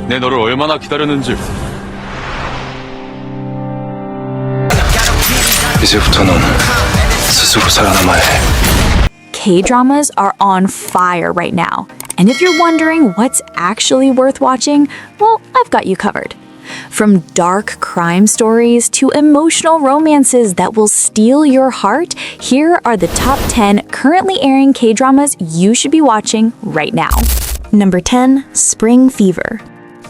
내 너를 얼마나 기다렸는지. 이제부터 넌 스스로 살아남아야 해. K-dramas are on fire right now. And if you're wondering what's actually worth watching, well, I've got you covered. From dark crime stories to emotional romances that will steal your heart, here are the top 10 currently airing K-dramas you should be watching right now. Number 10, Spring Fever.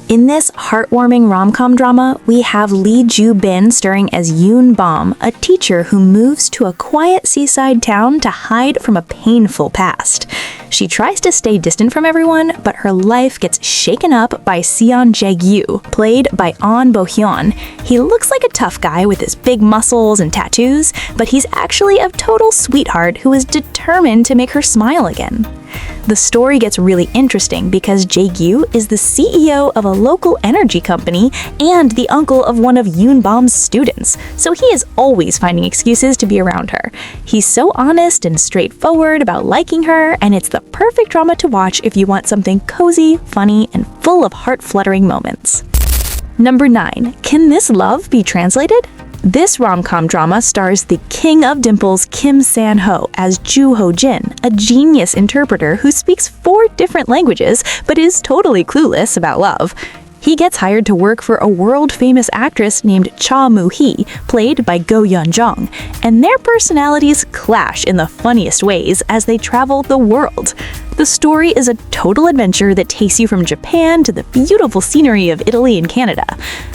In this heartwarming rom-com drama, we have Lee Ju-bin starring as Yoon Bom, a teacher who moves to a quiet seaside town to hide from a painful past. She tries to stay distant from everyone, but her life gets shaken up by Seon Jae-gyu, played by Ahn Bo-hyun. He looks like a tough guy with his big muscles and tattoos, but he's actually a total sweetheart who is determined to make her smile again. The story gets really interesting because Jae-gyu is the CEO of a local energy company and the uncle of one of Yoon Bom's students, so he is always finding excuses to be around her. He's so honest and straightforward about liking her, and it's the perfect drama to watch if you want something cozy, funny, and full of heart-fluttering moments. Number 9. Can This Love Be Translated? This rom-com drama stars the king of dimples Kim San-ho as Ju Ho-jin, a genius interpreter who speaks 4 different languages but is totally clueless about love. He gets hired to work for a world-famous actress named Cha Moo-hee, played by Go Yeon-jong, and their personalities clash in the funniest ways as they travel the world. The story is a total adventure that takes you from Japan to the beautiful scenery of Italy and Canada.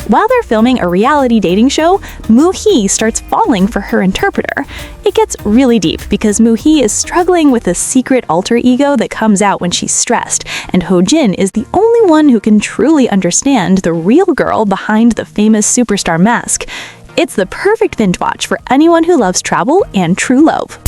While they're filming a reality dating show, Moo-hee starts falling for her interpreter. It gets really deep because Moo-hee is struggling with a secret alter ego that comes out when she's stressed, and Ho-jin is the only one who can truly understand the real girl behind the famous superstar mask. It's the perfect binge watch for anyone who loves travel and true love.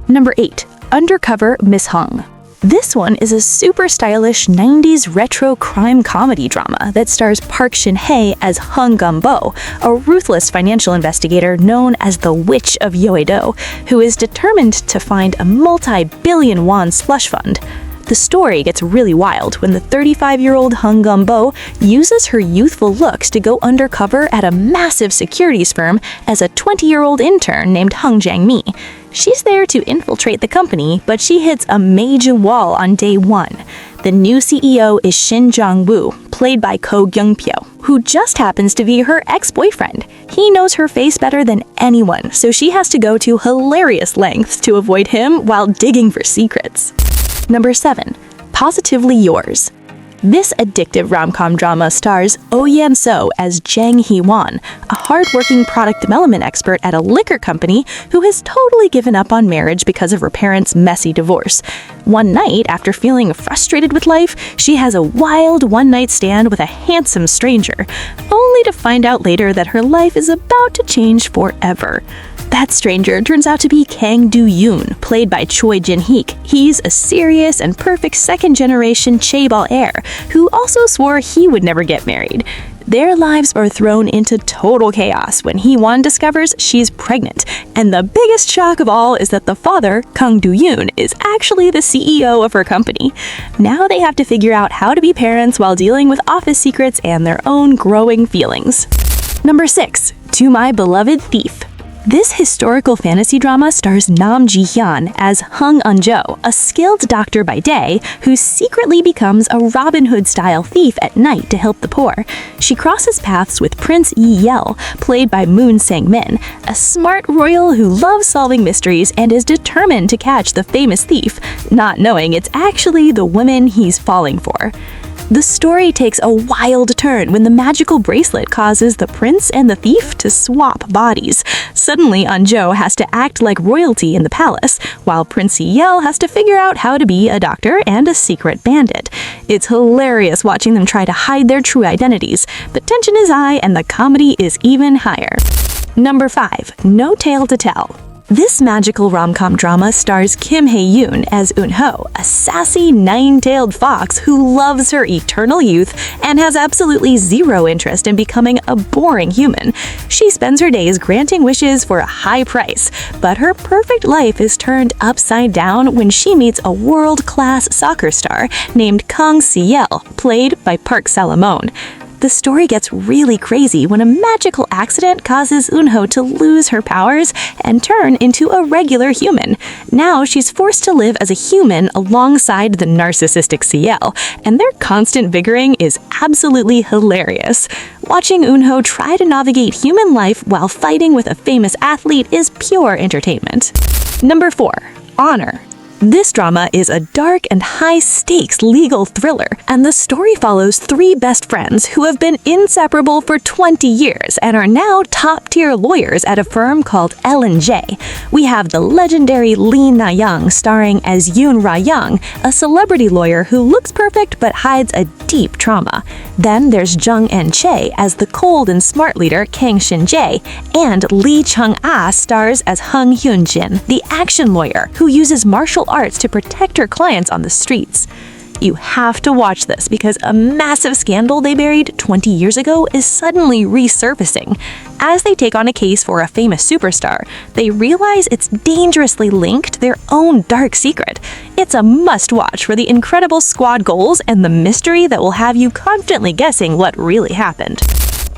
Number 8. Undercover Miss Hung. This one is a super stylish 90s retro crime comedy drama that stars Park Shin-hye as Hung Gum-bo, a ruthless financial investigator known as the Witch of Yeouido, who is determined to find a multi-billion won slush fund. The story gets really wild when the 35-year-old Hung Gum-bo uses her youthful looks to go undercover at a massive securities firm as a 20-year-old intern named Hung Jang-mi. She's there to infiltrate the company, but she hits a major wall on day 1. The new CEO is Shin Jong-woo, played by Ko Gyung-pyo, who just happens to be her ex-boyfriend. He knows her face better than anyone, so she has to go to hilarious lengths to avoid him while digging for secrets. Number 7. Positively Yours. This addictive rom-com drama stars Oh Yan-so as Jang Hee-won, a hard-working product development expert at a liquor company who has totally given up on marriage because of her parents' messy divorce. One night, after feeling frustrated with life, she has a wild one-night stand with a handsome stranger, only to find out later that her life is about to change forever. That stranger turns out to be Kang Do-yoon, played by Choi Jin-heek. He's a serious and perfect second-generation chaebol heir who also swore he would never get married. Their lives are thrown into total chaos when Hee-won discovers she's pregnant, and the biggest shock of all is that the father, Kang Do-yoon, is actually the CEO of her company. Now they have to figure out how to be parents while dealing with office secrets and their own growing feelings. Number 6. To My Beloved Thief. This historical fantasy drama stars Nam Ji-hyun as Hung Eun-jo, a skilled doctor by day who secretly becomes a Robin Hood-style thief at night to help the poor. She crosses paths with Prince Yi-yeol, played by Moon Sang-min, a smart royal who loves solving mysteries and is determined to catch the famous thief, not knowing it's actually the woman he's falling for. The story takes a wild turn when the magical bracelet causes the prince and the thief to swap bodies. Suddenly, Eun-jo has to act like royalty in the palace, while Prince Yi-yeol has to figure out how to be a doctor and a secret bandit. It's hilarious watching them try to hide their true identities. The tension is high and the comedy is even higher. Number 5. No Tale to Tell. This magical rom-com drama stars Kim Hae-yoon as Eun-ho, a sassy, nine-tailed fox who loves her eternal youth and has absolutely zero interest in becoming a boring human. She spends her days granting wishes for a high price, but her perfect life is turned upside down when she meets a world-class soccer star named Kang Si-yeol, played by Park Salamone. The story gets really crazy when a magical accident causes Eun-ho to lose her powers and turn into a regular human. Now she's forced to live as a human alongside the narcissistic Si-yeol, and their constant bickering is absolutely hilarious. Watching Eun-ho try to navigate human life while fighting with a famous athlete is pure entertainment. Number 4. Honor. This drama is a dark and high-stakes legal thriller, and the story follows 3 best friends who have been inseparable for 20 years and are now top-tier lawyers at a firm called L&J. We have the legendary Lee Na-young starring as Yoon Ra-young, a celebrity lawyer who looks perfect but hides a deep trauma. Then there's Jung En-chae as the cold and smart leader Kang Shin-jae, and Lee Chung-ah stars as Hung Hyun-jin, the action lawyer who uses martial arts to protect her clients on the streets. You have to watch this because a massive scandal they buried 20 years ago is suddenly resurfacing. As they take on a case for a famous superstar, they realize it's dangerously linked to their own dark secret. It's a must-watch for the incredible squad goals and the mystery that will have you constantly guessing what really happened.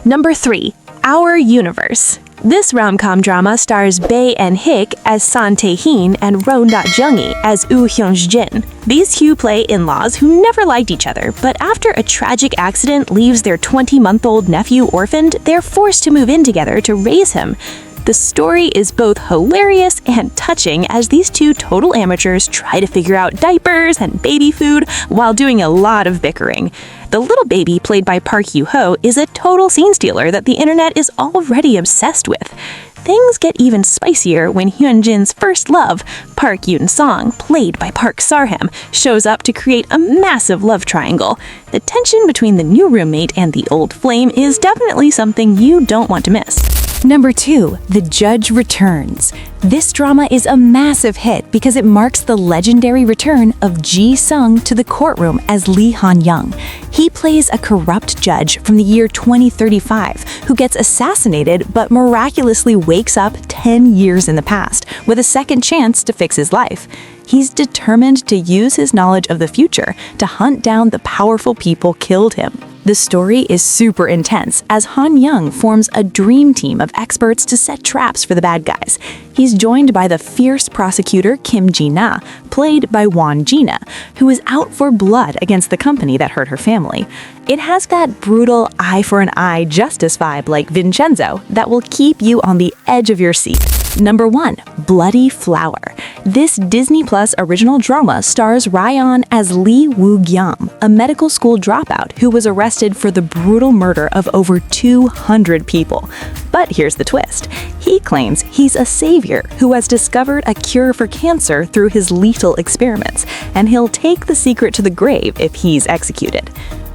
Number 3. Our Universe. This rom-com drama stars Bae En-hik as San Tae-hin and Ro Na-jung as Woo Hyun-jin. These two play in-laws who never liked each other, but after a tragic accident leaves their 20-month-old nephew orphaned, they're forced to move in together to raise him. The story is both hilarious and touching as these two total amateurs try to figure out diapers and baby food while doing a lot of bickering. The little baby, played by Park Yoo-ho, is a total scene stealer that the internet is already obsessed with. Things get even spicier when Hyun-jin's first love, Park Yoon-song, played by Park Sarham, shows up to create a massive love triangle. The tension between the new roommate and the old flame is definitely something you don't want to miss. Number 2. The Judge Returns. This drama is a massive hit because it marks the legendary return of Ji-sung to the courtroom as Lee Han-young. He plays a corrupt judge from the year 2035 who gets assassinated but miraculously wakes up 10 years in the past with a second chance to fix his life. He's determined to use his knowledge of the future to hunt down the powerful people killed him. The story is super intense as Han-young forms a dream team of experts to set traps for the bad guys. He's joined by the fierce prosecutor Kim Ji-na, played by Won Ji-na, who is out for blood against the company that hurt her family. It has that brutal eye-for-an-eye justice vibe like Vincenzo that will keep you on the edge of your seat. Number 1. Bloody Flower. This Disney Plus original drama stars Ryan as Lee Woo-gyam, a medical school dropout who was arrested for the brutal murder of over 200 people. But here's the twist. He claims he's a savior who has discovered a cure for cancer through his lethal experiments, and he'll take the secret to the grave if he's executed.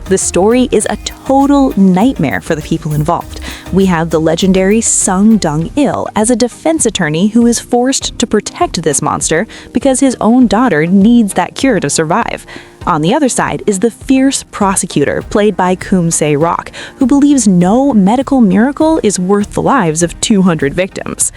The story is a total nightmare for the people involved. We have the legendary Sung Dong-il as a defense attorney who is forced to protect this monster because his own daughter needs that cure to survive. On the other side is the fierce prosecutor, played by Kum Se-rock, who believes no medical miracle is worth the lives of 200 victims.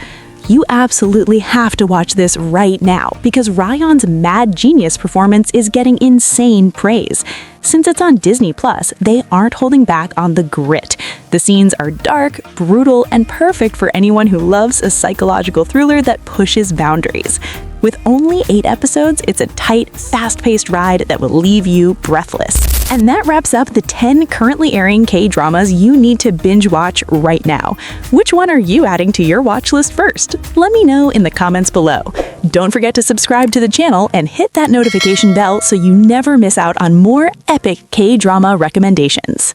You absolutely have to watch this right now because Ryan's mad genius performance is getting insane praise. Since it's on Disney Plus, they aren't holding back on the grit. The scenes are dark, brutal, and perfect for anyone who loves a psychological thriller that pushes boundaries. With only 8 episodes, it's a tight, fast-paced ride that will leave you breathless. And that wraps up the 10 currently airing K-dramas you need to binge watch right now. Which one are you adding to your watch list first? Let me know in the comments below. Don't forget to subscribe to the channel and hit that notification bell so you never miss out on more epic K-drama recommendations.